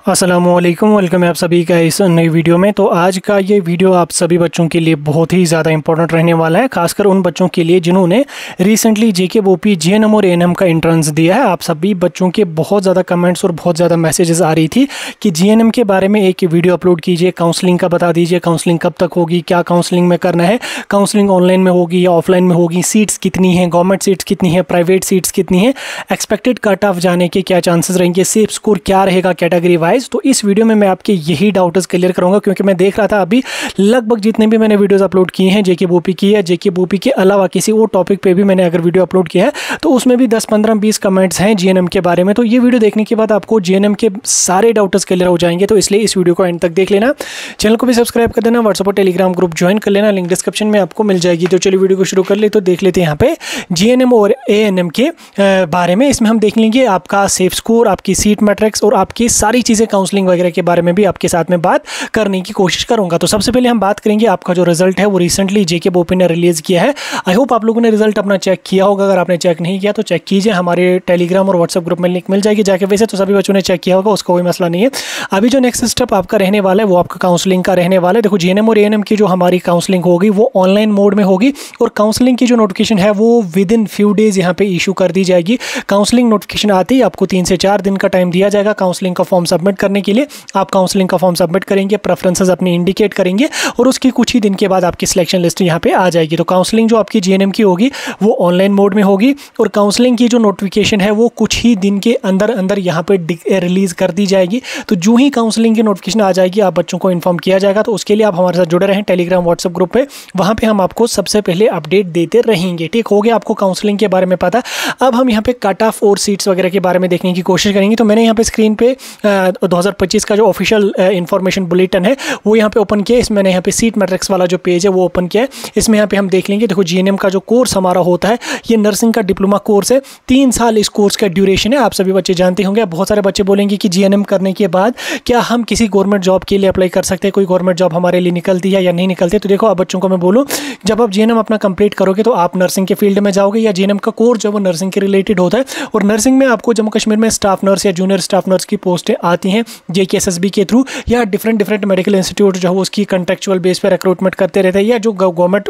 अस्सलामुअलैकुम, वेलकम है आप सभी का इस नई वीडियो में। तो आज का ये वीडियो आप सभी बच्चों के लिए बहुत ही ज़्यादा इंपॉर्टेंट रहने वाला है, खासकर उन बच्चों के लिए जिन्होंने रिसेंटली जेके बोपी जीएनएम और एएनएम का एंट्रेंस दिया है। आप सभी बच्चों के बहुत ज़्यादा कमेंट्स और बहुत ज़्यादा मैसेजेस आ रही थी कि जीएनएम के बारे में एक वीडियो अपलोड कीजिए, काउंसलिंग का बता दीजिए, काउंसलिंग कब तक होगी, क्या काउंसलिंग में करना है, काउंसलिंग ऑनलाइन में होगी या ऑफलाइन में होगी, सीट्स कितनी हैं, गवर्नमेंट सीट्स कितनी है, प्राइवेट सीट्स कितनी है, एक्सपेक्टेड कट ऑफ जाने के क्या चांसेस रहेंगे, सेफ स्कोर क्या रहेगा कैटेगरी वाइज। तो इस वीडियो में मैं आपके यही डाउट्स क्लियर करूंगा, क्योंकि मैं देख रहा था अभी लगभग जितने भी मैंने वीडियोस अपलोड किए हैं जेके बोपी की या जेके बोपी के अलावा किसी और टॉपिक पे भी मैंने अगर वीडियो अपलोड किया है तो उसमें भी 10, 15, 20 कमेंट्स हैं जीएनएम के बारे में। तो ये वीडियो देखने के बाद आपको जीएनएम के सारे डाउट्स क्लियर हो जाएंगे, तो इसलिए इस वीडियो को एंड तक देख लेना। चैनल को भी सब्सक्राइब कर देना, व्हाट्सएप और टेलीग्राम ग्रुप ज्वाइन कर लेना, लिंक डिस्क्रिप्शन में आपको मिल जाएगी। तो चलिए वीडियो को शुरू कर ले। तो देख लेते हैं यहाँ पे जीएनएम और एएनएम के बारे में। इसमें हम देख लेंगे आपका सेफ स्कोर, आपकी सीट मैट्रिक्स और आपकी सारी चीज़ें काउंसलिंग वगैरह के बारे में भी आपके साथ में बात करने की कोशिश करूंगा। तो सबसे पहले हम बात करेंगे आपका जो रिजल्ट है वो रिसेंटली जेके बोपी ने रिलीज किया है। आई होप आप लोगों ने रिजल्ट अपना चेक किया होगा। अगर आपने चेक नहीं किया तो चेक कीजिए, हमारे टेलीग्राम और व्हाट्सएप ग्रुप में लिंक मिल जाएगी जाके। वैसे तो सभी बच्चों ने चेक किया होगा, उसका कोई मसला नहीं है। अभी जो नेक्स्ट स्टेप आपका रहने वाला है वो आपका काउंसलिंग का रहने वाला है। देखो जीएनएम और एएनएम की जो हमारी काउंसलिंग होगी वो ऑनलाइन मोड में होगी और काउंसलिंग की जो नोटिफिकेशन है वो विद इन फ्यू डेज यहाँ पे इशू कर दी जाएगी। काउंसलिंग नोटिफिकेशन आते ही आपको 3 से 4 दिन का टाइम दिया जाएगा काउंसलिंग का फॉर्म सबमिट करने के लिए। आप काउंसलिंग का फॉर्म सबमिट करेंगे, प्रेफरेंसेस अपनी इंडिकेट करेंगे और उसकी कुछ ही दिन के बाद आपकी सिलेक्शन लिस्ट यहाँ पे आ जाएगी। तो काउंसलिंग जो आपकी जीएनएम की होगी वो ऑनलाइन मोड में होगी और काउंसलिंग की जो नोटिफिकेशन है वो कुछ ही दिन के अंदर अंदर यहाँ पे रिलीज कर दी जाएगी। तो जो ही काउंसलिंग की नोटिफिकेशन आ जाएगी आप बच्चों को इन्फॉर्म किया जाएगा। तो उसके लिए आप हमारे साथ जुड़े रहें टेलीग्राम व्हाट्सएप ग्रुप पे, वहाँ पे हम आपको सबसे पहले अपडेट देते रहेंगे। ठीक हो गया आपको काउंसलिंग के बारे में पता। अब हम यहाँ पे कट ऑफ और सीट्स वगैरह के बारे में देखने की कोशिश करेंगे। तो मैंने यहाँ पे स्क्रीन पे 2025 का जो ऑफिशियल इंफॉर्मेशन बुलेटिन है वो यहाँ पे ओपन किया। इसमें मैंने यहाँ पे सीट मैट्रिक्स वाला जो पेज है वो ओपन किया है। इसमें यहाँ पे हम देख लेंगे, देखो जीएनएम का जो कोर्स हमारा होता है ये नर्सिंग का डिप्लोमा कोर्स है। 3 साल इस कोर्स का ड्यूरेशन है। आप सभी बच्चे जानते होंगे। बहुत सारे बच्चे बोलेंगे कि जीएनएम करने के बाद क्या हम किसी गवर्नमेंट जॉब के लिए अप्लाई कर सकते हैं, कोई गवर्नमेंट जॉब हमारे लिए निकलती है या नहीं निकलती। तो देखो अब बच्चों को मैं बोलूँ, जब आप जीएनएम अपना कंप्लीट करोगे तो आप नर्सिंग के फील्ड में जाओगे या जीएनएम का कोर्स जो वो नर्सिंग के रिलेटेड होता है। और नर्सिंग में आपको जम्मू कश्मीर में स्टाफ नर्स या जूनियर स्टाफ नर्स की पोस्टें आती हैं जेकेएसएसबी के थ्रू या डिफरेंट मेडिकल इंस्टीट्यूट जो है उसकी कंट्रेक्चुअल बेस पे रिक्रूटमेंट करते रहते हैं, या जो गवर्नमेंट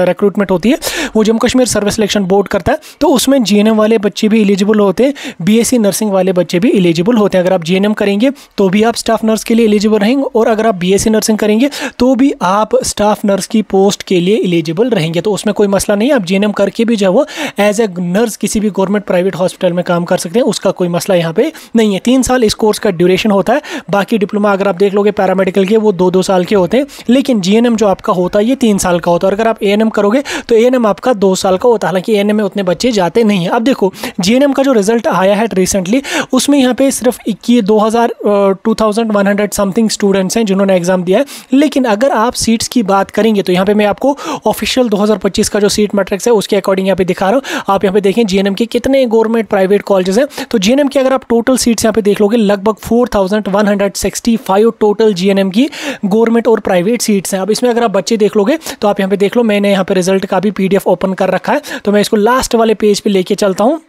रिक्रूटमेंट होती है वो Jammu Kashmir service selection board करता है। तो उसमें जीएनएम वाले बच्चे भी एलिजिबल होते हैं, बीएससी नर्सिंग वाले बच्चे भी एलिजिबल होते हैं। अगर आप जीएनएम करेंगे तो भी आप स्टाफ नर्स के लिए एलिजिबल रहेंगे और अगर आप बीएससी नर्सिंग करेंगे तो भी आप स्टाफ नर्स की पोस्ट के लिए एलिजिबल रहेंगे। तो उसमें कोई मसला नहीं है। आप जीएनएम करके भी जो वो एज ए नर्स किसी भी गवर्नमेंट प्राइवेट हॉस्पिटल में काम कर सकते हैं, उसका कोई मसला यहाँ पे नहीं है। 3 साल इस कोर्स का ड्यूरेशन होता है। बाकी डिप्लोमा अगर आप देख लोगे पैरामेडिकल के वो 2-2 साल के होते हैं, लेकिन जीएनएम जो आपका होता है ये 3 साल का होता है। और अगर आप एएनएम करोगे तो एएनएम आपका 2 साल का होता है। हालांकि एएनएम में उतने बच्चे जाते नहीं हैं। अब देखो जीएनएम का जो रिजल्ट आया है रिसेंटली उसमें यहाँ पे सिर्फ 2100 समथिंग स्टूडेंट्स हैं जिन्होंने एग्जाम दिया है। लेकिन अगर आप सीट्स की बात करेंगे तो यहाँ पे मैं आपको ऑफिशियल 2025 का जो सीट मैट्रिक्स है उसके अकॉर्डिंग यहाँ पे दिखा रहा हूँ। आप यहाँ पे देखें जीएनएम के कितने गवर्नमेंट प्राइवेट कॉलेजेस हैं। तो जीएनएम की अगर आप टोटल सीट्स यहाँ पे देख लोगे लगभग 4165 टोटल जीएनएम की गवर्नमेंट और प्राइवेट सीट्स हैं। अब इसमें अगर आप बच्चे देख लोगे तो आप यहाँ पे देख लो, मैंने यहाँ पे रिजल्ट का भी पीडीएफ ओपन कर रखा है। तो मैं इसको लास्ट वाले पेज पे लेके चलता हूँ।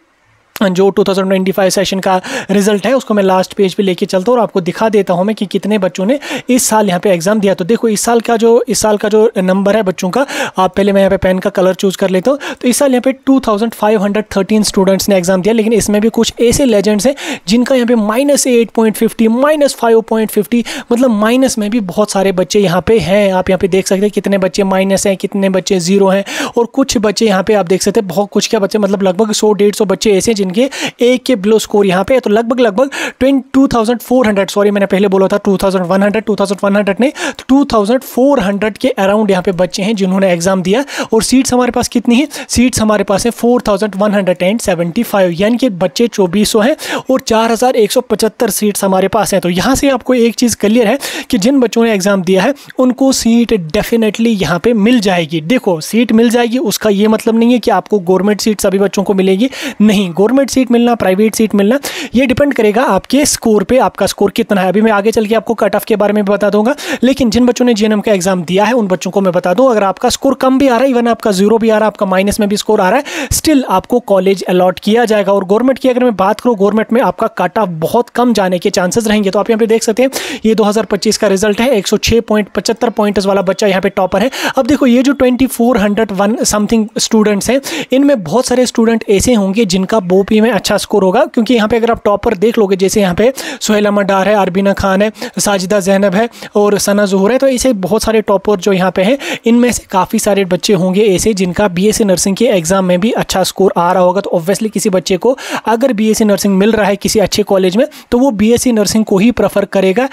जो 2025 सेशन का रिजल्ट है उसको मैं लास्ट पेज पे लेके चलता हूँ और आपको दिखा देता हूँ मैं कि कितने बच्चों ने इस साल यहाँ पे एग्जाम दिया। तो देखो इस साल का जो नंबर है बच्चों का, आप पहले मैं यहाँ पे पेन का कलर चूज कर लेता हूँ। तो इस साल यहाँ पे 2513 स्टूडेंट्स ने एग्जाम दिया, लेकिन इसमें भी कुछ ऐसे लेजेंड्स हैं जिनका यहाँ पे -8.50 -5.50 मतलब माइनस में भी बहुत सारे बच्चे यहाँ पे हैं। आप यहाँ पे देख सकते हैं कितने बच्चे माइनस हैं, कितने बच्चे 0 हैं और कुछ बच्चे यहाँ पे आप देख सकते हैं बहुत कुछ क्या बच्चे मतलब लगभग 100-150 बच्चे ऐसे जिनके एक के बिलो स्कोर यहाँ पे है। तो लगभग 2400, सॉरी मैंने पहले बोला था 2100 नहीं, तो 2400 के अराउंड यहाँ पे बच्चे हैं जिन्होंने एग्जाम दिया। और सीट्स हमारे पास कितनी है? सीट्स हमारे पास है 4175, यानी कि बच्चे 2400 हैं और 4175 सीट्स हमारे पास हैं। तो यहाँ से आपको एक चीज़ क्लियर है कि जिन बच्चों ने एग्जाम दिया है उनको सीट डेफिनेटली यहाँ पे मिल जाएगी। देखो सीट मिल जाएगी उसका ये मतलब नहीं है कि आपको गवर्नमेंट सीट सभी बच्चों को मिलेगी, नहीं। गवर्नमेंट गवर्नमेंट सीट मिलना, प्राइवेट सीट मिलना, ये डिपेंड करेगा आपके स्कोर पे, आपका स्कोर कितना है। अभी मैं आगे चल के आपको कट ऑफ के बारे में बता दूंगा, लेकिन जिन बच्चों ने जीएनएम का एग्जाम दिया है उन बच्चों को मैं बता दूं, अगर आपका स्कोर कम भी आ रहा है, इवन आपका 0 भी आ रहा है, आपका माइनस में भी स्कोर आ रहा है, स्टिल आपको कॉलेज अलॉट किया जाएगा। और गवर्नमेंट की अगर मैं बात करूं, गवर्नमेंट में आपका कट ऑफ बहुत कम जाने के चांसेस रहेंगे। तो आप यहाँ पे देख सकते हैं, ये 2025 का रिजल्ट है, 106.75 पॉइंट्स वाला बच्चा यहाँ पे टॉपर है। अब देखो ये जो 2401 समथिंग स्टूडेंट्स हैं, इनमें बहुत सारे स्टूडेंट ऐसे होंगे जिनका बोपी में अच्छा स्कोर होगा, क्योंकि यहाँ पे अगर आप टॉपर देख लोगे, जैसे यहाँ पे सुहेल अहमद डार है, अरबीना खान है, साजिदा जैनब है और सना ज़ुहूर है, तो ऐसे बहुत सारे टॉपर जो यहाँ पे हैं, इनमें से काफ़ी सारे बच्चे होंगे ऐसे जिनका बीएससी नर्सिंग के एग्जाम में भी अच्छा स्कोर आ रहा होगा। तो ऑब्वियसली किसी बच्चे को अगर बीएससी नर्सिंग मिल रहा है किसी अच्छे कॉलेज में, तो वो बीएससी नर्सिंग को ही प्रेफर करेगा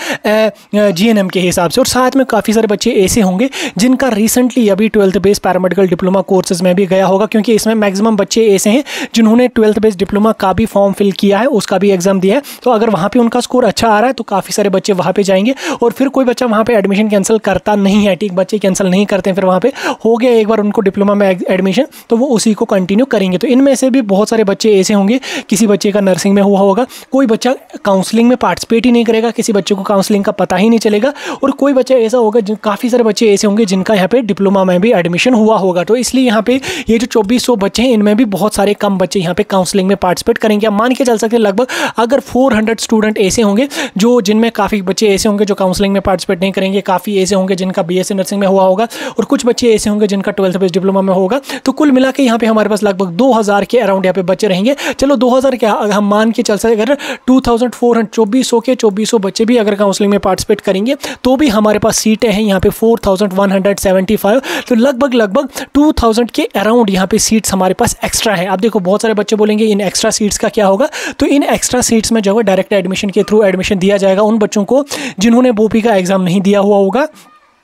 जीएनएम के हिसाब से। और साथ में काफ़ी सारे बच्चे ऐसे होंगे जिनका रिसेंटली अभी 12th based paramedical diploma courses में भी गया होगा, क्योंकि इसमें मैक्सिमम बच्चे ऐसे हैं जिन्होंने 12th बेस्ड डिप्लोमा का भी फॉर्म फिल किया है, उसका भी एग्जाम दिया है। तो अगर वहाँ पे उनका स्कोर अच्छा आ रहा है तो काफ़ी सारे बच्चे वहाँ पे जाएंगे। और फिर कोई बच्चा वहाँ पे एडमिशन कैंसिल करता नहीं है, ठीक, बच्चे कैंसिल नहीं करते हैं, फिर वहाँ पे हो गया एक बार उनको डिप्लोमा में एडमिशन, तो वो उसी को कंटिन्यू करेंगे। तो इनमें से भी बहुत सारे बच्चे ऐसे होंगे, किसी बच्चे का नर्सिंग में हुआ होगा, कोई बच्चा काउंसलिंग में पार्टिसिपेट ही नहीं करेगा, किसी बच्चे को काउंसलिंग का पता ही नहीं चलेगा, और कोई बच्चा ऐसा होगा, काफ़ी सारे बच्चे ऐसे होंगे जिनका यहाँ पे डिप्लोमा में भी एडमिशन हुआ होगा। तो इसलिए यहाँ पे ये जो 2400 बच्चे हैं, इनमें भी बहुत सारे कम बच्चे यहाँ पे काउंसलिंग में पार्टिसिपेट करेंगे। अब मान के चल सकते हैं लगभग अगर 400 स्टूडेंट ऐसे होंगे जो, जिनमें काफ़ी बच्चे ऐसे होंगे जो काउंसलिंग में पार्टिसिपेट नहीं करेंगे, काफ़ी ऐसे होंगे जिनका बीएससी नर्सिंग में हुआ होगा, और कुछ बच्चे ऐसे होंगे जिनका 12th बेस्ड डिप्लोमा में होगा। तो कुल मिला के यहाँ पे हमारे पास लगभग 2000 के अराउंड यहाँ पे बच्चे रहेंगे। चलो 2000 क्या, हम मान के चल सकते, अगर 2400 के 2400 बच्चे भी अगर काउंसलिंग में पार्टिसिपेट करेंगे तो भी हमारे पास सीटें हैं यहाँ पे 4175। तो लगभग 2000 के अराउंड यहाँ पे सीट्स हमारे पास एक्स्ट्रा है। अब देखो बहुत सारे बच्चे बोलेंगे इन एक्स्ट्रा सीट्स का क्या होगा, तो इन एक्स्ट्रा सीट्स में जो है डायरेक्ट एडमिशन के थ्रू एडमिशन दिया जाएगा उन बच्चों को जिन्होंने बोपी का एग्जाम नहीं दिया हुआ होगा,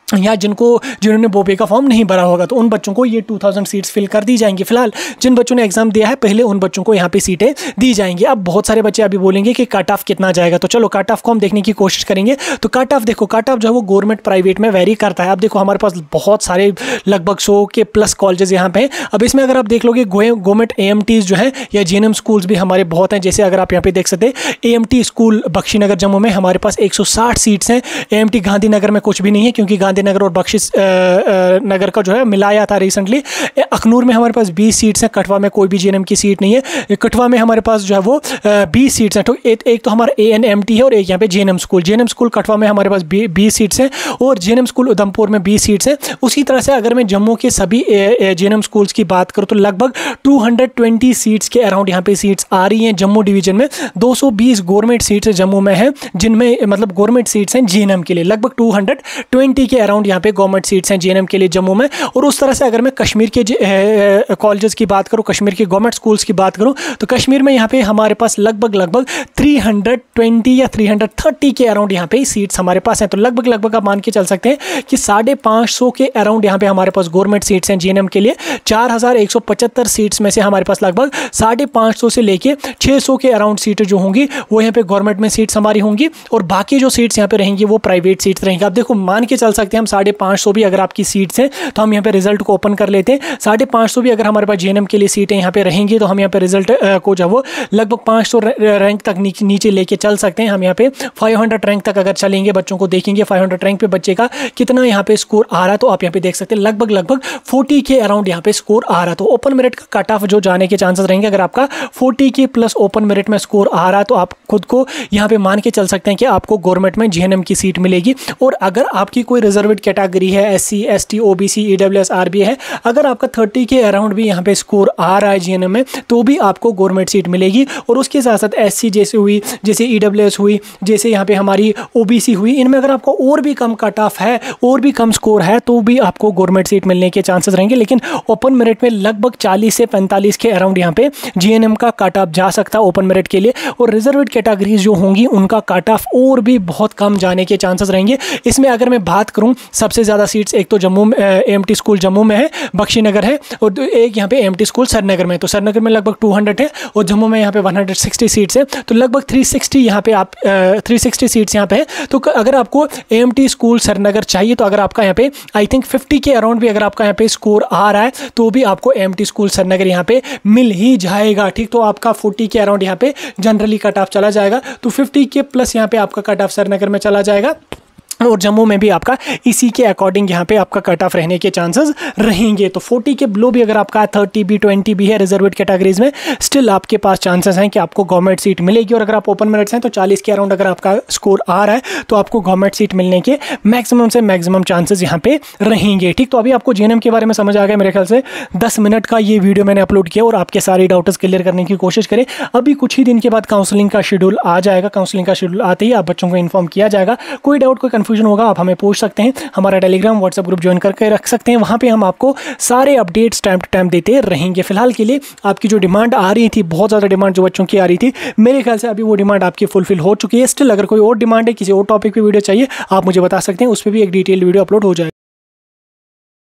या जिन्होंने बोपी का फॉर्म नहीं भरा होगा, तो उन बच्चों को ये 2000 सीट्स फिल कर दी जाएंगी। फिलहाल जिन बच्चों ने एग्जाम दिया है पहले, उन बच्चों को यहाँ पे सीटें दी जाएंगी। अब बहुत सारे बच्चे अभी बोलेंगे कि कट ऑफ कितना जाएगा, तो चलो कट ऑफ को हम देखने की कोशिश करेंगे। तो कट ऑफ देखो, कट ऑफ जो है वो गवर्नमेंट प्राइवेट में वेरी करता है। अब देखो हमारे पास बहुत सारे लगभग 100 के प्लस कॉलेजेस यहाँ पे हैं। अब इसमें अगर आप देख लोगे गवर्नमेंट AMTs जो है या जीएनएम स्कूल्स भी हमारे बहुत हैं। जैसे अगर आप यहाँ पे देख सकते हैं AMT स्कूल बख्शीनगर जम्मू में हमारे पास 160 सीट्स हैं। AMT गांधीनगर में कुछ भी नहीं है, क्योंकि गांधीनगर और बख्शी नगर का जो है मिलाया था रिसेंटली। अखनूर में हमारे पास 20 सीट्स हैं, कठवा में कोई भी जीएनएम की सीट नहीं है। कठवा में हमारे पास जो है वो 20 सीट्स हैं। तो एक तो हमारा ANMT है और एक यहाँ पे जीएनएम स्कूल कठवा में हमारे पास 20 सीट्स हैं, और जीएनएम स्कूल उधमपुर में 20 सीट्स हैं। उसी तरह से अगर मैं जम्मू के सभी जीएनएम स्कूल्स की बात करूँ तो लगभग 220 सीट्स के अराउंड यहाँ पे सीट्स आ रही हैं जम्मू डिवीजन में। 220 गवर्नमेंट सीट्स जम्मू में हैं, जिनमें मतलब गवर्नमेंट सीट्स हैं जीएनएम के लिए। लगभग 220 के अराउंड यहाँ पे गवर्नमेंट सीट्स हैं जीएनएम के लिए जम्मू में। और उस तरह से अगर मैं कश्मीर के कॉलेजेस की बात करूँ, कश्मीर के गवर्नमेंट स्कूल्स की बात करूँ, तो कश्मीर में यहाँ पे हमारे पास लगभग 320 या 330 के अराउंड यहाँ पे सीट्स हमारे पास हैं। तो लगभग आप मान के चल सकते हैं कि 550 के अराउंड यहाँ पे हमारे पास गवर्नमेंट सीट्स हैं जीएनएम के लिए। 4175 सीट्स में से हमारे पास लगभग 550 से लेके 600 के अराउंड सीटें जो होंगी वो यहाँ पे गवर्नमेंट में सीट्स हमारी होंगी, और बाकी जो सीट्स यहाँ पे रहेंगी वो प्राइवेट सीट्स रहेंगी। आप देखो मान के चल सकते हैं हम 550 भी अगर आपकी सीट्स हैं तो हम यहाँ पे रिजल्ट को ओपन कर लेते हैं। 550 भी अगर हमारे पास जीएनएम के लिए सीटें यहाँ पे रहेंगी तो हम यहाँ पे रिजल्ट को जो वो लगभग 500 रैंक तक नीचे लेके चल सकते हैं। हम यहाँ पे 500 रैंक तक अगर चलेंगे, बच्चों को देखेंगे 500 रैंक पे बच्चे का कितना यहाँ पे स्कोर आ रहा है, तो आप यहाँ पे देख सकते हैं लगभग 40 के अराउंड यहाँ पे स्कोर आ रहा है। तो ओपन मेरिट का कट ऑफ जो जाने के चांसेस रहेंगे, अगर आपका 40 के प्लस ओपन मेरिट में स्कोर आ रहा है तो आप खुद को यहाँ पे मान के चल सकते हैं कि आपको गवर्नमेंट में जीएनएम की सीट मिलेगी। और अगर आपकी कोई रिजर्वेड कैटेगरी है, SC ST OBC EWS RBA है, अगर आपका 30 के अराउंड भी यहाँ पे स्कोर आ रहा है जीएनएम में तो भी आपको गवर्नमेंट सीट मिलेगी। और उसके साथ साथ SC जैसे हुई, जैसे EWS हुई, जैसे यहाँ पे हमारी OBC हुई, इनमें अगर आपको और भी कम कट ऑफ है और भी कम स्कोर है तो भी आपको गवर्नमेंट सीट मिलने के चांसेस रहेंगे। लेकिन ओपन मेरिट में लगभग 40 से 45 के अराउंड यहाँ पे जीएनएम का कट ऑफ जा सकता है ओपन मेरिट के लिए। और रिजर्वेड कैटेगरीज जो होंगी उनका कट ऑफ और भी बहुत कम जाने के चांसेस रहेंगे। इसमें अगर मैं बात करूँ हूँ, सबसे ज़्यादा सीट्स एक तो जम्मू AMT स्कूल जम्मू में है, बख्शीनगर है, और एक यहाँ पे AMT स्कूल सरनगर में। तो सरनगर में लगभग 200 है और जम्मू में यहाँ पे 160 सीट्स है, तो लगभग 360 यहाँ पे आप 360 सीट्स यहाँ पे है। तो अगर आपको AMT स्कूल सरनगर चाहिए तो अगर आपका यहाँ पे आई थिंक 50 के अराउंड भी अगर आपका यहाँ पे स्कोर आ रहा है तो भी आपको AMT स्कूल सरनगर यहाँ पे मिल ही जाएगा, ठीक। तो आपका 40 के अराउंड यहाँ पे जनरली कट ऑफ चला जाएगा, तो 50 के प्लस यहाँ पे आपका कट ऑफ सरनगर में चला जाएगा, और जम्मू में भी आपका इसी के अकॉर्डिंग यहाँ पे आपका कट ऑफ रहने के चांसेस रहेंगे। तो 40 के बिलो भी अगर आपका 30 भी 20 भी है रिजर्वेड कैटेगरीज में, स्टिल आपके पास चांसेस हैं कि आपको गवर्नमेंट सीट मिलेगी। और अगर आप ओपन मेरिट्स हैं तो 40 के अराउंड अगर आपका स्कोर आ रहा है तो आपको गवर्नमेंट सीट मिलने के मैक्सिमम से मैक्सिमम चांसेस यहाँ पे रहेंगे, ठीक। तो अभी आपको GNM के बारे में समझ आ गया मेरे ख्याल से। 10 मिनट का ये वीडियो मैंने अपलोड किया और आपके सारे डाउट्स क्लियर करने की कोशिश करें। अभी कुछ ही दिन के बाद काउंसलिंग का शेड्यूल आ जाएगा, काउंसलिंग का शेड्यूल आते ही आप बच्चों को इन्फॉर्म किया जाएगा। कोई डाउट कोई कन्फ्यूजन होगा आप हमें पूछ सकते हैं, हमारा टेलीग्राम व्हाट्सएप ग्रुप ज्वाइन करके रख सकते हैं, वहां पे हम आपको सारे अपडेट्स टाइम टू टाइम देते रहेंगे। फिलहाल के लिए आपकी जो डिमांड आ रही थी, बहुत ज़्यादा डिमांड जो बच्चों की आ रही थी, मेरे ख्याल से अभी वो डिमांड आपकी फुलफिल हो चुकी है। स्टिल अगर कोई और डिमांड है, किसी और टॉपिक पे वीडियो चाहिए, आप मुझे बता सकते हैं, उस पर भी एक डिटेल वीडियो अपलोड हो जाएगा।